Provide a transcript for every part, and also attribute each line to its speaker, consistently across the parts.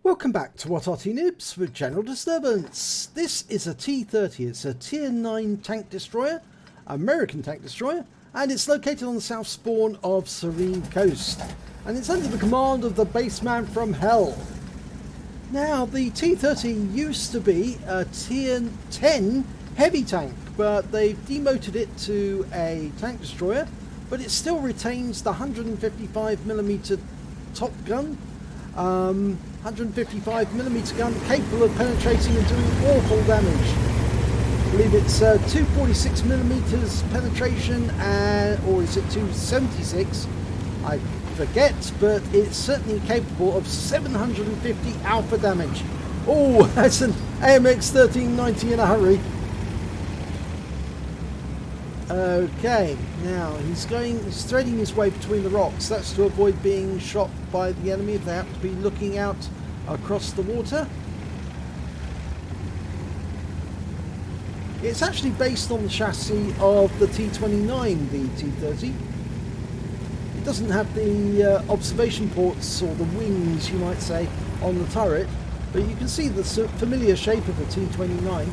Speaker 1: Welcome back to What Arty Noobs with General Disturbance. This is a T30, it's a Tier 9 tank destroyer, American tank destroyer, and it's located on the south spawn of Serene Coast. And it's under the command of the BassmanFromHell. Now, the T30 used to be a Tier 10 heavy tank, but they've demoted it to a tank destroyer, but it still retains the 155mm top gun. 155mm gun capable of penetrating and doing awful damage. I believe it's 246mm penetration, or is it 276? I forget, but it's certainly capable of 750 alpha damage. Oh, that's an AMX 1390 in a hurry. Okay, now he's threading his way between the rocks. That's to avoid being shot by the enemy if they happen to be looking out across the water. It's actually based on the chassis of the T29, the T30. It doesn't have the observation ports or the wings, you might say, on the turret, but you can see the familiar shape of the T29.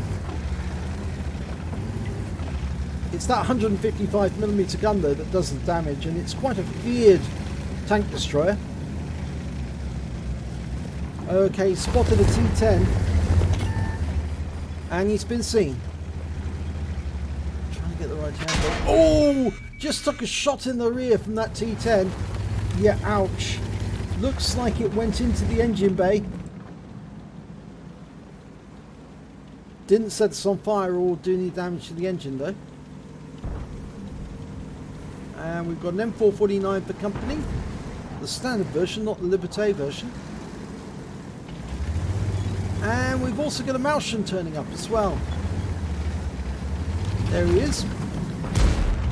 Speaker 1: It's that 155mm gun though that does the damage, and it's quite a feared tank destroyer. Okay, spotted a T10 and he's been seen. Trying to get the right angle. Oh! Just took a shot in the rear from that T10. Yeah, ouch. Looks like it went into the engine bay. Didn't set us on fire or do any damage to the engine though. And we've got an M449 for company, the standard version, not the Liberté version. And we've also got a Martian turning up as well. There he is.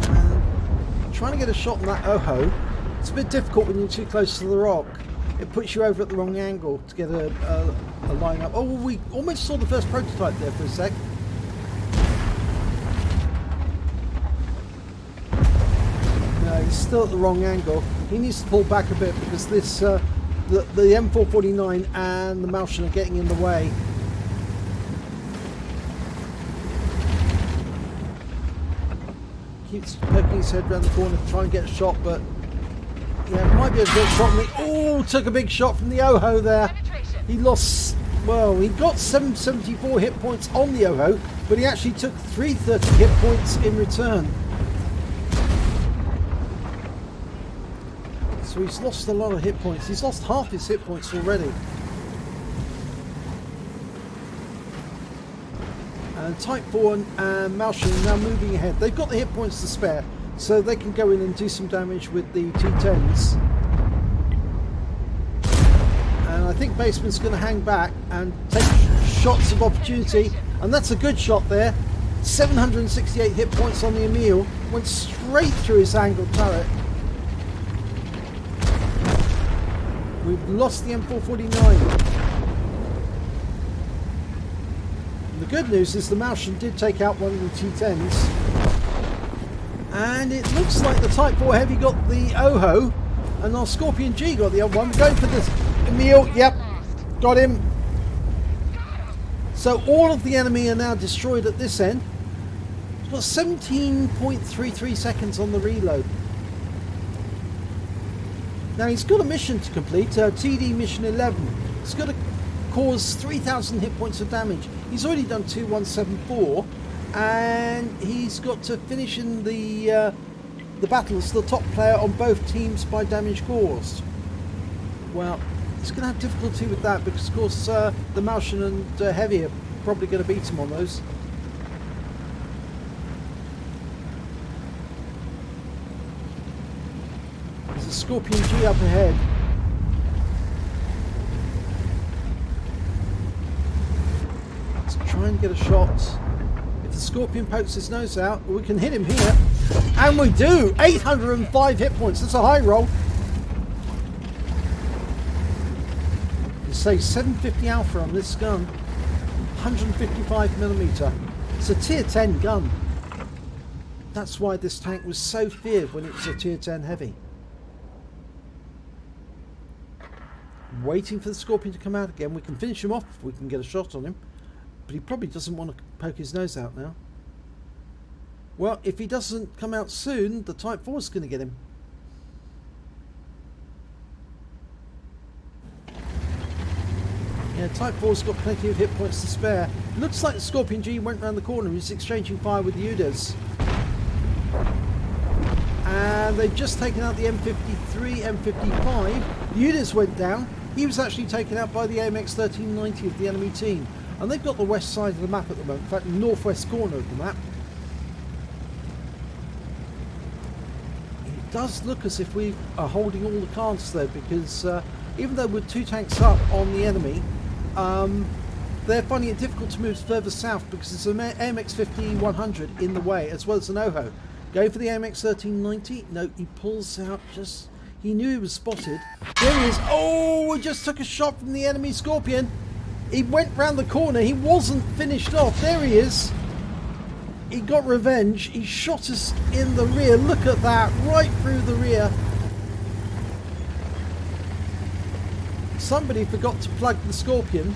Speaker 1: And trying to get a shot on that Oho. It's a bit difficult when you're too close to the rock. It puts you over at the wrong angle to get a line up. Oh, we almost saw the first prototype there for a sec. He's still at the wrong angle. He needs to pull back a bit because this the M449 and the Martian are getting in the way. Keeps poking his head around the corner to try and get a shot, but yeah, might be a good shot. Oh, took a big shot from the Oho there. He lost. Well, he got 774 hit points on the Oho, but he actually took 330 hit points in return. So he's lost a lot of hit points. He's lost half his hit points already. And Type 4 and Martian are now moving ahead. They've got the hit points to spare, so they can go in and do some damage with the T10s. And I think Baseman's going to hang back and take shots of opportunity. And that's a good shot there. 768 hit points on the Emil. Went straight through his angled turret. We've lost the M449. The good news is the Martian did take out one of the T10s. And it looks like the Type 4 Heavy got the Oho, and our Scorpion G got the other one. We're going for this Emil. Yep, got him. So all of the enemy are now destroyed at this end. We've got 17.33 seconds on the reload. Now he's got a mission to complete, TD mission 11. It's got to cause 3,000 hit points of damage. He's already done 2174, and he's got to finish in the battle as the top player on both teams by damage caused. Well, he's going to have difficulty with that because, of course, the Martian and Heavy are probably going to beat him on those. The Scorpion G up ahead. Let's try and get a shot. If the Scorpion pokes his nose out, we can hit him here. And we do! 805 hit points. That's a high roll. You say 750 alpha on this gun. 155mm. It's a tier 10 gun. That's why this tank was so feared when it was a tier 10 heavy. Waiting for the Scorpion to come out again. We can finish him off if we can get a shot on him. But he probably doesn't want to poke his nose out now. Well, if he doesn't come out soon, the Type 4 is going to get him. Yeah, Type 4's got plenty of hit points to spare. Looks like the Scorpion G went round the corner. He's exchanging fire with the UDES. And they've just taken out the M53, M55. The UDES went down. He was actually taken out by the AMX 1390 of the enemy team. And they've got the west side of the map at the moment. In fact, the northwest corner of the map. It does look as if we are holding all the cards though, because even though we're 2 tanks up on the enemy, they're finding it difficult to move further south because there's an AMX 15-100 in the way, as well as an OHO. Going for the AMX 1390. No, he pulls out just... He knew he was spotted. There he is. Oh, he just took a shot from the enemy Scorpion. He went round the corner. He wasn't finished off. There he is. He got revenge. He shot us in the rear. Look at that. Right through the rear. Somebody forgot to plug the Scorpion.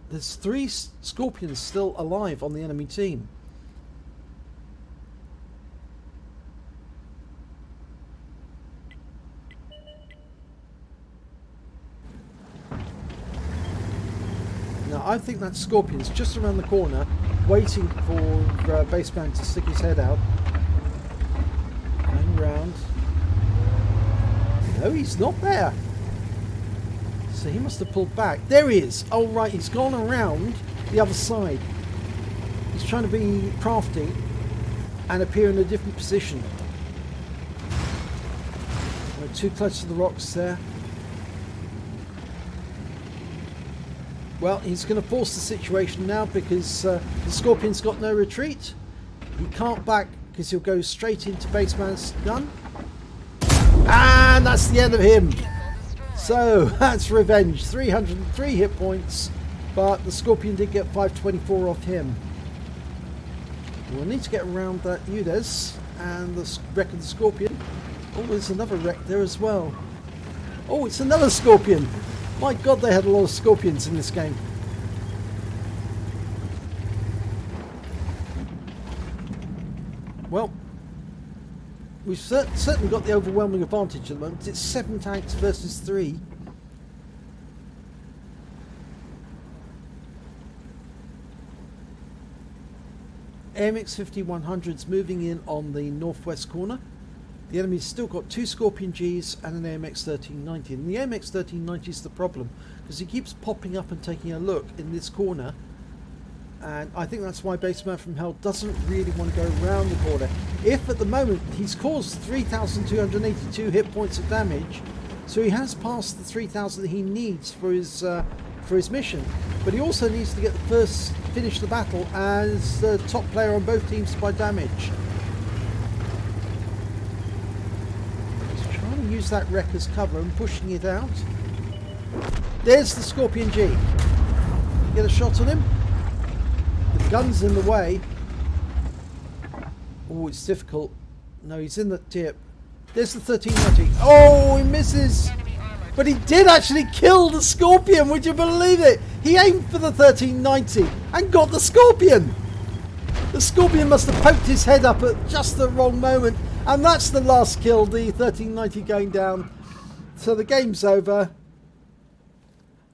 Speaker 1: There's 3 Scorpions still alive on the enemy team. Now I think that Scorpion's just around the corner, waiting for Bassman to stick his head out. Going round. No, he's not there. So he must have pulled back. There he is. Oh right, he's gone around the other side. He's trying to be crafty and appear in a different position. We're too close to the rocks there. Well, he's going to force the situation now because the Scorpion's got no retreat. He can't back because he'll go straight into Bassman's gun. And that's the end of him. So that's revenge. 303 hit points, but the Scorpion did get 524 off him. We'll need to get around that UDES and the wreck of the Scorpion. Oh, there's another wreck there as well. Oh, it's another Scorpion. My God, they had a lot of Scorpions in this game. Well, we've certainly got the overwhelming advantage at the moment. It's 7 tanks versus 3. AMX 5100's moving in on the northwest corner. The enemy's still got 2 Scorpion Gs and an AMX 1390. And the AMX 1390 is the problem because he keeps popping up and taking a look in this corner. And I think that's why BassmanFromHell doesn't really want to go around the corner. If at the moment he's caused 3,282 hit points of damage, so he has passed the 3,000 that he needs for his mission. But he also needs to get the first finish the battle as the top player on both teams by damage. He's trying to use that wreck as cover and pushing it out. There's the Scorpion G. Get a shot on him. The gun's in the way. Oh, it's difficult. No, he's in the tip. There's the 1390. Oh, he misses. But he did actually kill the Scorpion. Would you believe it? He aimed for the 1390 and got the Scorpion. The Scorpion must have poked his head up at just the wrong moment. And that's the last kill, the 1390 going down. So the game's over.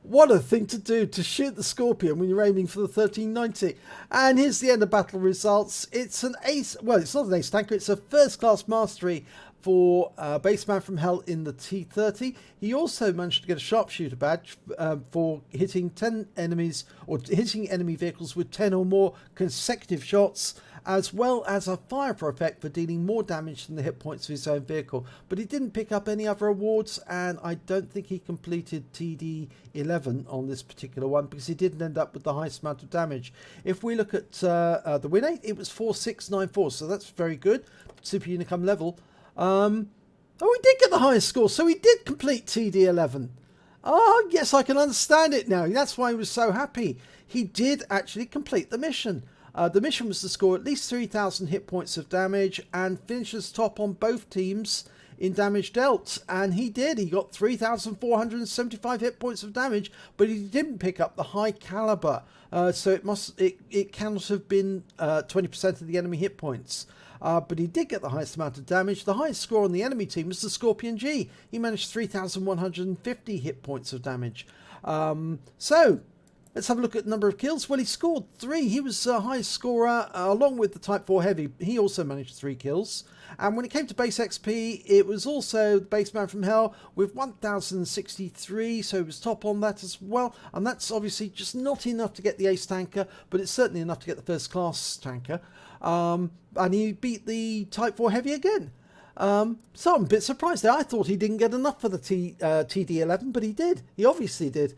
Speaker 1: What a thing to do, to shoot the Scorpion when you're aiming for the 1390. And here's the end of battle results. It's an ace, well, it's not an ace tanker, it's a first class mastery for BassmanFromHell in the T30. He also managed to get a sharpshooter badge for hitting 10 enemies, or hitting enemy vehicles with 10 or more consecutive shots, as well as a fire effect for dealing more damage than the hit points of his own vehicle. But he didn't pick up any other awards, and I don't think he completed TD11 on this particular one because he didn't end up with the highest amount of damage. If we look at the win rate, it was 4694, so that's very good. Super Unicum level. Oh, he did get the highest score, so he did complete TD11. Oh, yes, I can understand it now. That's why he was so happy. He did actually complete the mission. The mission was to score at least 3,000 hit points of damage and finish as top on both teams in damage dealt, and he did. He got 3,475 hit points of damage, but he didn't pick up the high caliber, so it cannot have been 20% of the enemy hit points. But he did get the highest amount of damage. The highest score on the enemy team was the Scorpion G. He managed 3,150 hit points of damage. So let's have a look at the number of kills. Well, he scored 3. He was the highest scorer, along with the Type 4 Heavy. He also managed 3 kills. And when it came to base XP, it was also the Bassman from Hell with 1,063, so he was top on that as well. And that's obviously just not enough to get the ace tanker, but it's certainly enough to get the first class tanker. And he beat the Type 4 Heavy again. So I'm a bit surprised there. I thought he didn't get enough for the TD11, but he did. He obviously did.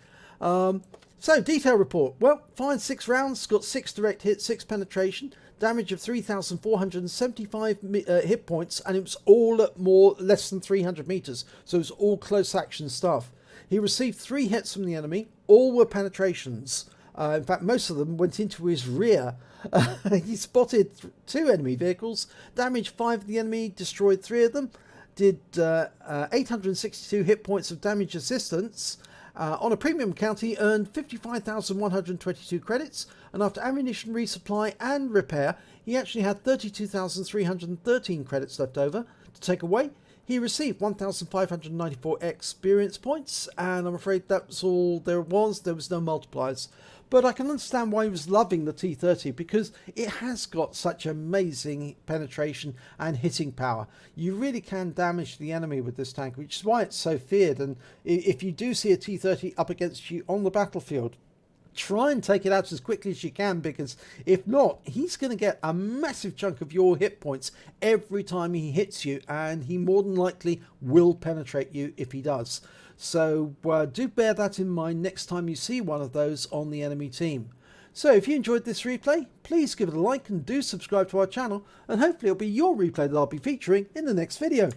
Speaker 1: So, detail report. Well, fired 6 rounds, got 6 direct hits, 6 penetration, damage of 3,475 hit points, and it was all at less than 300 meters, so it was all close action stuff. He received 3 hits from the enemy, all were penetrations. In fact, most of them went into his rear. He spotted 2 enemy vehicles, damaged 5 of the enemy, destroyed 3 of them, did 862 hit points of damage assistance. On a premium account, he earned 55,122 credits, and after ammunition resupply and repair, he actually had 32,313 credits left over to take away. He received 1,594 experience points, and I'm afraid that's all there was. There was no multipliers. But I can understand why he was loving the T30, because it has got such amazing penetration and hitting power. You really can damage the enemy with this tank, which is why it's so feared. And if you do see a T30 up against you on the battlefield, try and take it out as quickly as you can, because if not, he's going to get a massive chunk of your hit points every time he hits you, and he more than likely will penetrate you if he does. So do bear that in mind next time you see one of those on the enemy team. So if you enjoyed this replay, please give it a like and do subscribe to our channel, and hopefully it'll be your replay that I'll be featuring in the next video.